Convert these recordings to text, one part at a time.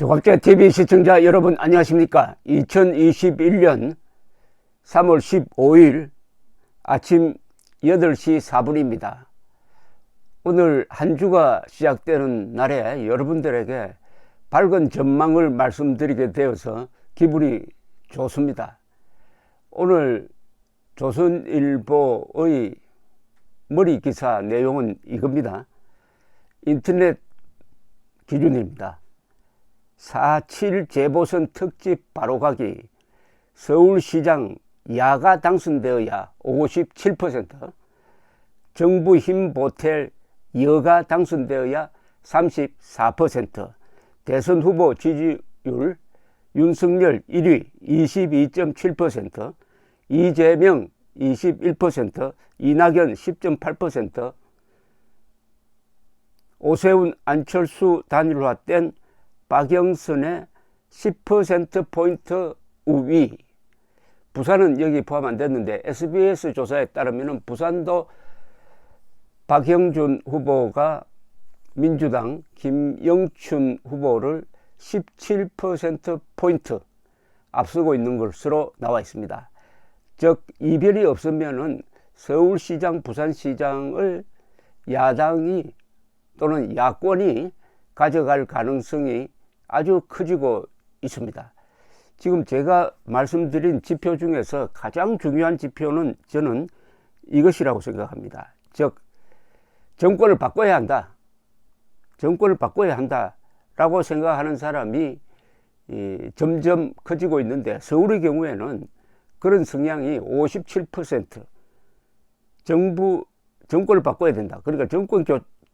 조갑제TV 시청자 여러분 안녕하십니까. 2021년 3월 15일 아침 8시 4분입니다. 오늘 한 주가 시작되는 날에 여러분들에게 밝은 전망을 말씀드리게 되어서 기분이 좋습니다. 오늘 조선일보의 머리 기사 내용은 이겁니다. 인터넷 기준입니다. 4.7 재보선 특집 바로가기, 서울시장 야가 당선되어야 57%, 정부 힘보탤 여가 당선되어야 34%, 대선 후보 지지율 윤석열 1위 22.7%, 이재명 21%, 이낙연 10.8%, 오세훈 안철수 단일화된 박영선의 10%포인트 우위. 부산은 여기 포함 안 됐는데 SBS 조사에 따르면 부산도 박형준 후보가 민주당 김영춘 후보를 17%포인트 앞서고 있는 것으로 나와 있습니다. 즉 이변이 없으면은 서울시장, 부산시장을 야당이 또는 야권이 가져갈 가능성이 아주 커지고 있습니다. 지금 제가 말씀드린 지표 중에서 가장 중요한 지표는 저는 이것이라고 생각합니다. 즉 정권을 바꿔야 한다. 정권을 바꿔야 한다라고 생각하는 사람이 점점 커지고 있는데 서울의 경우에는 그런 성향이 57%. 정권을 바꿔야 된다. 그러니까 정권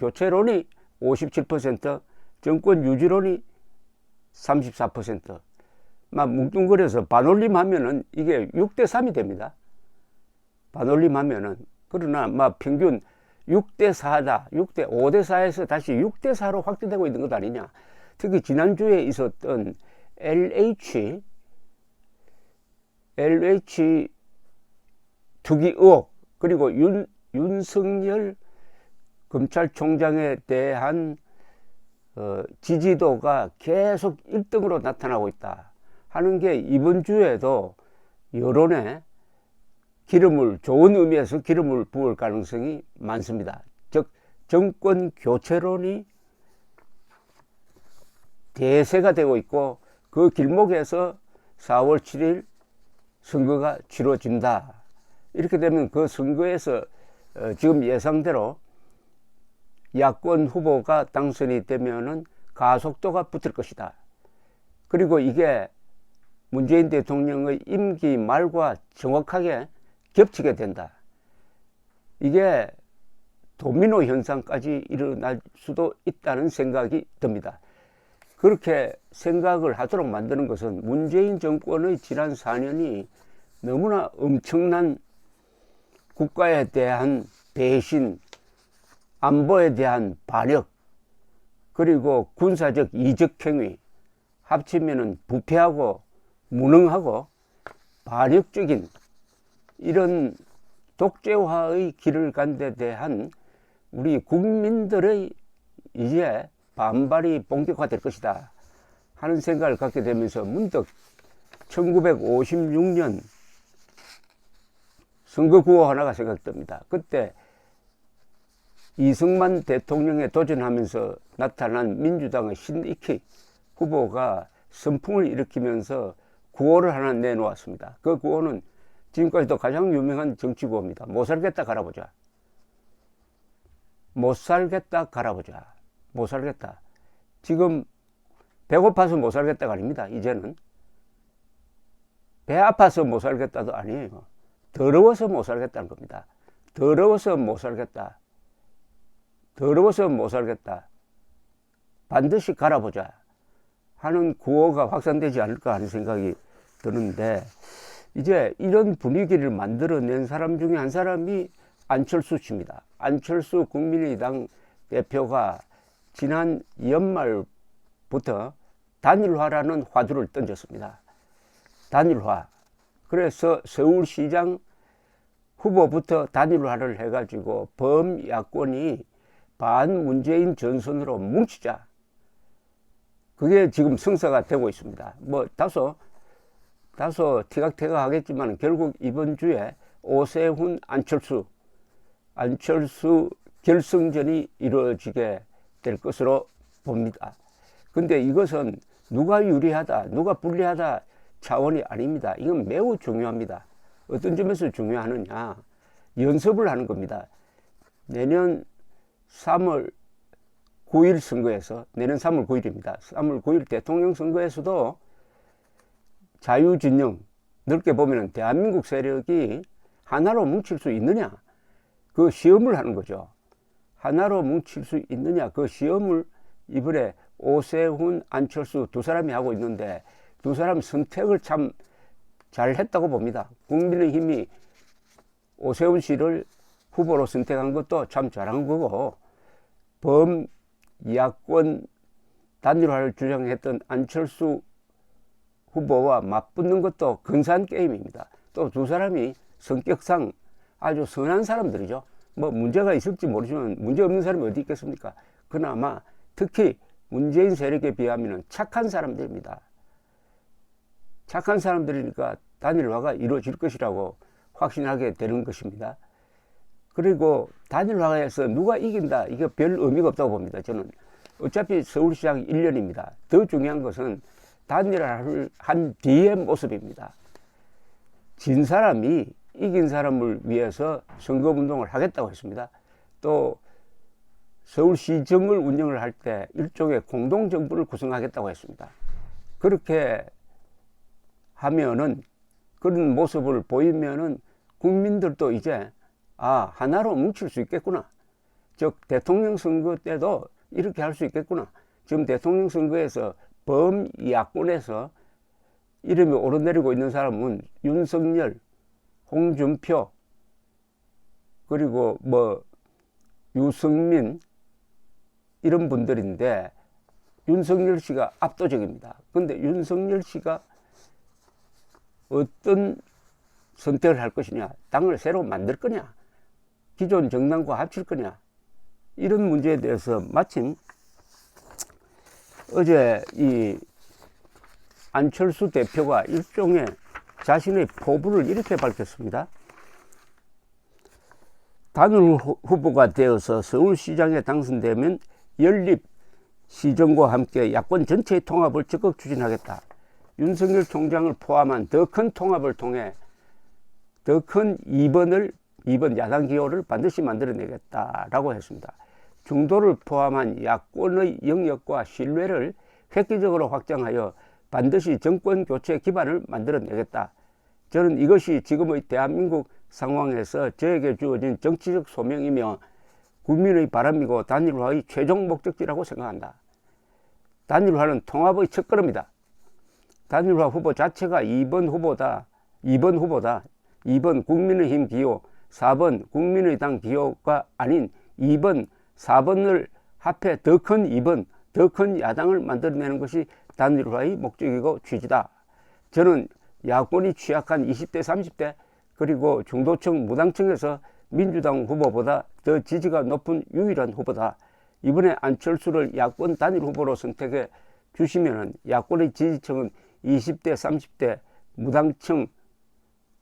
교체론이 57%, 정권 유지론이 34%. 막 뭉뚱그려서 반올림 하면은 이게 6대3이 됩니다. 반올림 하면은. 그러나 막 평균 6대4다. 5대4에서 다시 6대4로 확대되고 있는 것 아니냐. 특히 지난주에 있었던 LH 투기 의혹, 그리고 윤석열 검찰총장에 대한 지지도가 계속 1등으로 나타나고 있다 하는 게 이번 주에도 여론에 좋은 의미에서 기름을 부을 가능성이 많습니다. 즉 정권 교체론이 대세가 되고 있고 그 길목에서 4월 7일 선거가 치러진다. 이렇게 되면 그 선거에서 지금 예상대로 야권 후보가 당선이 되면은 가속도가 붙을 것이다. 그리고 이게 문재인 대통령의 임기 말과 정확하게 겹치게 된다. 이게 도미노 현상까지 일어날 수도 있다는 생각이 듭니다. 그렇게 생각을 하도록 만드는 것은 문재인 정권의 지난 4년이 너무나 엄청난 국가에 대한 배신, 안보에 대한 반역, 그리고 군사적 이적행위, 합치면은 부패하고 무능하고 반역적인 이런 독재화의 길을 간 데 대한 우리 국민들의 이제 반발이 본격화될 것이다 하는 생각을 갖게 되면서 문득 1956년 선거구호 하나가 생각됩니다. 그때 이승만 대통령에 도전하면서 나타난 민주당의 신익희 후보가 선풍을 일으키면서 구호를 하나 내놓았습니다. 그 구호는 지금까지도 가장 유명한 정치구호입니다. 못 살겠다 갈아보자. 못 살겠다 갈아보자. 못 살겠다. 지금 배고파서 못 살겠다가 아닙니다. 이제는 배 아파서 못 살겠다도 아니에요. 더러워서 못 살겠다는 겁니다. 더러워서 못 살겠다. 더러워서 못 살겠다. 반드시 갈아보자 하는 구호가 확산되지 않을까 하는 생각이 드는데, 이제 이런 분위기를 만들어낸 사람 중에 한 사람이 안철수 씨입니다. 안철수 국민의당 대표가 지난 연말부터 단일화라는 화두를 던졌습니다. 단일화. 그래서 서울시장 후보부터 단일화를 해가지고 범야권이 반문재인 전선으로 뭉치자. 그게 지금 성사가 되고 있습니다. 뭐 다소 티각태각하겠지만 결국 이번 주에 오세훈 안철수 결승전이 이루어지게 될 것으로 봅니다. 근데 이것은 누가 유리하다, 누가 불리하다 차원이 아닙니다. 이건 매우 중요합니다. 어떤 점에서 중요하느냐, 연습을 하는 겁니다. 내년 3월 9일 선거에서, 내년 3월 9일입니다. 3월 9일 대통령 선거에서도 자유진영, 넓게 보면 대한민국 세력이 하나로 뭉칠 수 있느냐, 그 시험을 하는 거죠. 하나로 뭉칠 수 있느냐, 그 시험을 이번에 오세훈, 안철수 두 사람이 하고 있는데, 두 사람 선택을 참 잘 했다고 봅니다. 국민의힘이 오세훈 씨를 후보로 선택한 것도 참 잘한 거고, 범야권 단일화를 주장했던 안철수 후보와 맞붙는 것도 근사한 게임입니다. 또 두 사람이 성격상 아주 선한 사람들이죠. 뭐 문제가 있을지 모르지만 문제 없는 사람이 어디 있겠습니까? 그나마 특히 문재인 세력에 비하면 착한 사람들입니다. 착한 사람들이니까 단일화가 이루어질 것이라고 확신하게 되는 것입니다. 그리고 단일화에서 누가 이긴다, 이게 별 의미가 없다고 봅니다. 저는 어차피 서울시장 1년입니다. 더 중요한 것은 단일화를 한 뒤의 모습입니다. 진 사람이 이긴 사람을 위해서 선거운동을 하겠다고 했습니다. 또 서울시정을 운영을 할 때 일종의 공동정부를 구성하겠다고 했습니다. 그렇게 하면은, 그런 모습을 보이면은 국민들도 이제 하나로 뭉칠 수 있겠구나. 즉 대통령 선거 때도 이렇게 할 수 있겠구나. 지금 대통령 선거에서 범야권에서 이름이 오르내리고 있는 사람은 윤석열, 홍준표, 그리고 뭐 유승민, 이런 분들인데 윤석열 씨가 압도적입니다. 근데 윤석열 씨가 어떤 선택을 할 것이냐, 당을 새로 만들 거냐, 기존 정당과 합칠 거냐, 이런 문제에 대해서 마침 어제 이 안철수 대표가 일종의 자신의 포부를 이렇게 밝혔습니다. 단일 후보가 되어서 서울시장에 당선되면 연립시정과 함께 야권 전체의 통합을 적극 추진하겠다. 윤석열 총장을 포함한 더 큰 통합을 통해 더 큰 2번 야당 기호를 반드시 만들어내겠다라고 했습니다. 중도를 포함한 야권의 영역과 신뢰를 획기적으로 확장하여 반드시 정권 교체 기반을 만들어내겠다. 저는 이것이 지금의 대한민국 상황에서 저에게 주어진 정치적 소명이며 국민의 바람이고 단일화의 최종 목적지라고 생각한다. 단일화는 통합의 첫걸음이다. 단일화 후보 자체가 2번 후보다. 2번 국민의힘 기호, 4번 국민의당 기호가 아닌 2번, 4번을 합해 더 큰 2번, 더 큰 야당을 만들어내는 것이 단일화의 목적이고 취지다. 저는 야권이 취약한 20대, 30대, 그리고 중도층, 무당층에서 민주당 후보보다 더 지지가 높은 유일한 후보다. 이번에 안철수를 야권 단일 후보로 선택해 주시면 야권의 지지층은 20대, 30대, 무당층,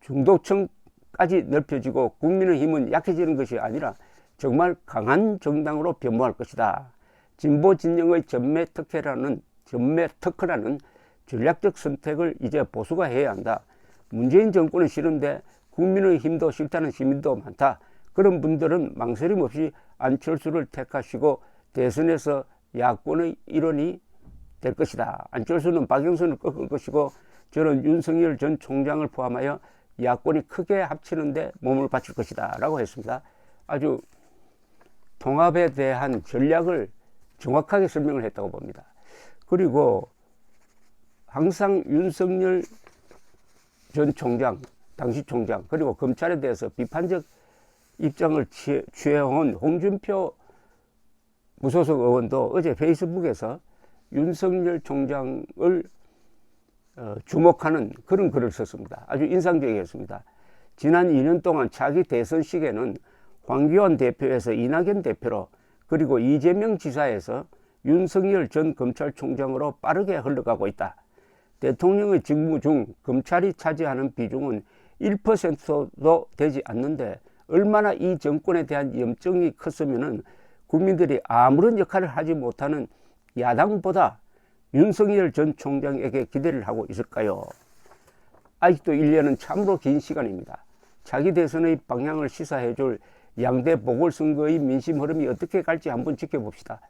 중도층까지 넓혀지고 국민의힘은 약해지는 것이 아니라 정말 강한 정당으로 변모할 것이다. 진보 진영의 전매 특허라는 전략적 선택을 이제 보수가 해야 한다. 문재인 정권은 싫은데 국민의힘도 싫다는 시민도 많다. 그런 분들은 망설임 없이 안철수를 택하시고 대선에서 야권의 일원이 될 것이다. 안철수는 박영선을 꺾을 것이고 저는 윤석열 전 총장을 포함하여 야권이 크게 합치는데 몸을 바칠 것이다 라고 했습니다. 아주 통합에 대한 전략을 정확하게 설명을 했다고 봅니다. 그리고 항상 윤석열 전 총장, 당시 총장, 그리고 검찰에 대해서 비판적 입장을 취해온 홍준표 무소속 의원도 어제 페이스북에서 윤석열 총장을 주목하는 그런 글을 썼습니다. 아주 인상적이었습니다. 지난 2년 동안 차기 대선 시기에는 황교안 대표에서 이낙연 대표로, 그리고 이재명 지사에서 윤석열 전 검찰총장으로 빠르게 흘러가고 있다. 대통령의 직무 중 검찰이 차지하는 비중은 1%도 되지 않는데 얼마나 이 정권에 대한 염증이 컸으면 국민들이 아무런 역할을 하지 못하는 야당보다 윤석열 전 총장에게 기대를 하고 있을까요? 아직도 1년은 참으로 긴 시간입니다. 차기 대선의 방향을 시사해줄 양대 보궐선거의 민심 흐름이 어떻게 갈지 한번 지켜봅시다.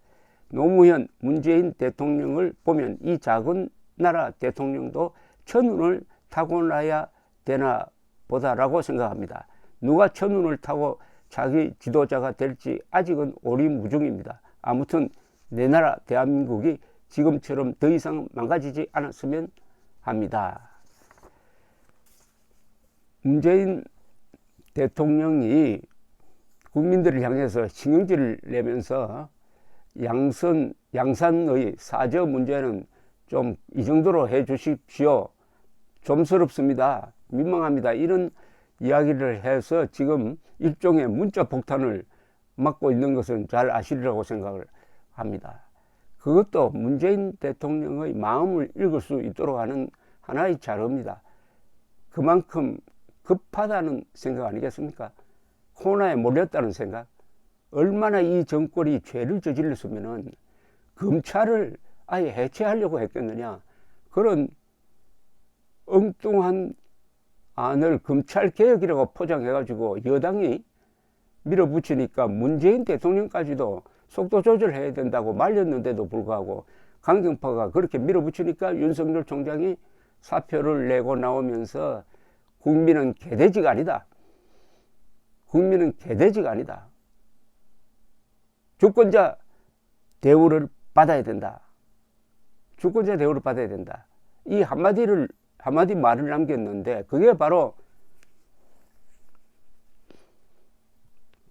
노무현, 문재인 대통령을 보면 이 작은 나라 대통령도 천운을 타고나야 되나 보다라고 생각합니다. 누가 천운을 타고 자기 지도자가 될지 아직은 오리무중입니다. 아무튼 내 나라 대한민국이 지금처럼 더 이상 망가지지 않았으면 합니다. 문재인 대통령이 국민들을 향해서 신경질을 내면서 양산의 사저 문제는 좀 이 정도로 해 주십시오. 좀스럽습니다. 민망합니다. 이런 이야기를 해서 지금 일종의 문자 폭탄을 맞고 있는 것은 잘 아시리라고 생각을 합니다. 그것도 문재인 대통령의 마음을 읽을 수 있도록 하는 하나의 자료입니다. 그만큼 급하다는 생각 아니겠습니까? 코로나에 몰렸다는 생각. 얼마나 이 정권이 죄를 저질렀으면 검찰을 아예 해체하려고 했겠느냐. 그런 엉뚱한 안을 검찰개혁이라고 포장해가지고 여당이 밀어붙이니까 문재인 대통령까지도 속도 조절해야 된다고 말렸는데도 불구하고 강경파가 그렇게 밀어붙이니까 윤석열 총장이 사표를 내고 나오면서 국민은 개돼지가 아니다. 국민은 개돼지가 아니다. 주권자 대우를 받아야 된다. 주권자 대우를 받아야 된다. 이 한마디 말을 남겼는데 그게 바로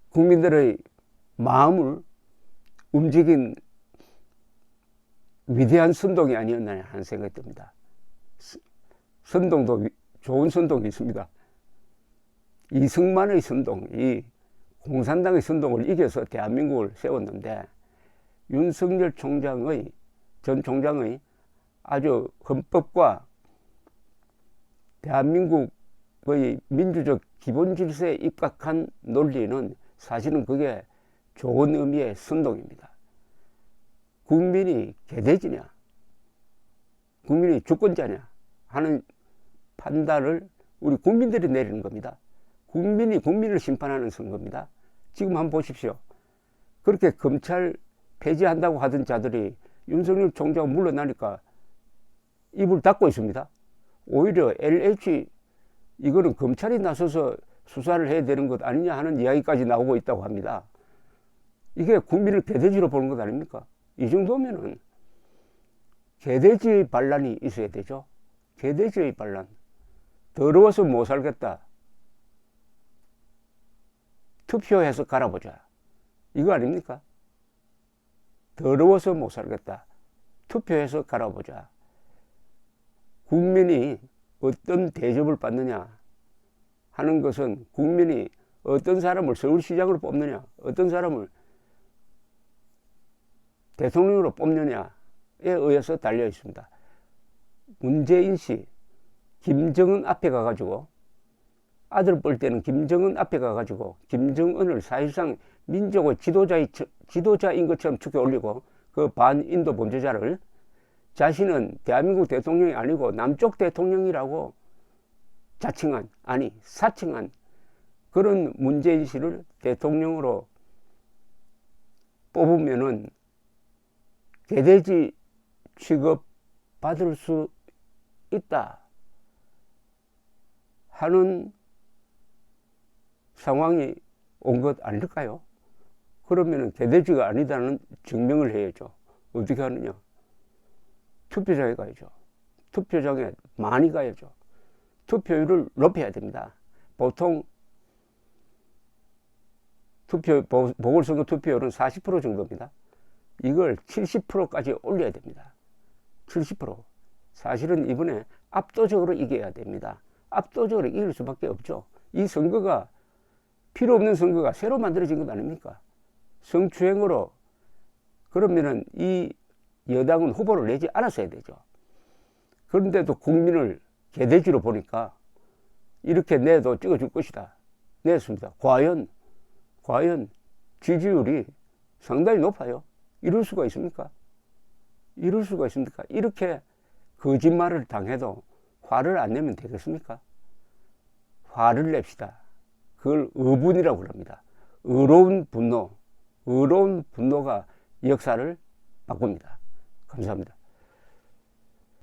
국민들의 마음을 움직인 위대한 선동이 아니었나 하는 생각이 듭니다. 선동도 좋은 선동이 있습니다. 이승만의 선동, 이 공산당의 선동을 이겨서 대한민국을 세웠는데 윤석열 전 총장의 아주 헌법과 대한민국의 민주적 기본 질서에 입각한 논리는 사실은 그게 좋은 의미의 선동입니다. 국민이 개돼지냐, 국민이 주권자냐 하는 판단을 우리 국민들이 내리는 겁니다. 국민이 국민을 심판하는 선거입니다. 지금 한번 보십시오. 그렇게 검찰 폐지한다고 하던 자들이 윤석열 총장 물러나니까 입을 닫고 있습니다. 오히려 LH 이거는 검찰이 나서서 수사를 해야 되는 것 아니냐 하는 이야기까지 나오고 있다고 합니다. 이게 국민을 개돼지로 보는 것 아닙니까? 이 정도면은 개돼지 반란이 있어야 되죠. 개돼지의 반란. 더러워서 못 살겠다. 투표해서 갈아보자. 이거 아닙니까? 더러워서 못 살겠다. 투표해서 갈아보자. 국민이 어떤 대접을 받느냐 하는 것은 국민이 어떤 사람을 서울시장으로 뽑느냐, 어떤 사람을 대통령으로 뽑느냐에 의해서 달려 있습니다. 문재인 씨, 김정은 앞에 가가지고 아들 볼 때는 김정은 앞에 가가지고 김정은을 사실상 민족의 지도자인 것처럼 축에 올리고 그 반인도 범죄자를 자신은 대한민국 대통령이 아니고 남쪽 대통령이라고 자칭한, 아니 사칭한 그런 문재인 씨를 대통령으로 뽑으면은 개돼지 취급 받을 수 있다 하는 상황이 온 것 아닐까요? 그러면은 개돼지가 아니다는 증명을 해야죠. 어떻게 하느냐? 투표장에 가야죠. 투표장에 많이 가야죠. 투표율을 높여야 됩니다. 보통 보궐선거 투표율은 40% 정도입니다. 이걸 70%까지 올려야 됩니다. 70%. 사실은 이번에 압도적으로 이겨야 됩니다. 압도적으로 이길 수밖에 없죠. 이 선거가 필요 없는 선거가 새로 만들어진 것 아닙니까? 성추행으로 그러면은 이 여당은 후보를 내지 않았어야 되죠. 그런데도 국민을 개돼지로 보니까 이렇게 내도 찍어줄 것이다. 냈습니다. 과연 지지율이 상당히 높아요. 이럴 수가 있습니까? 이럴 수가 있습니까? 이렇게 거짓말을 당해도 화를 안 내면 되겠습니까? 화를 냅시다. 그걸 의분이라고 그럽니다. 의로운 분노가 역사를 바꿉니다. 감사합니다.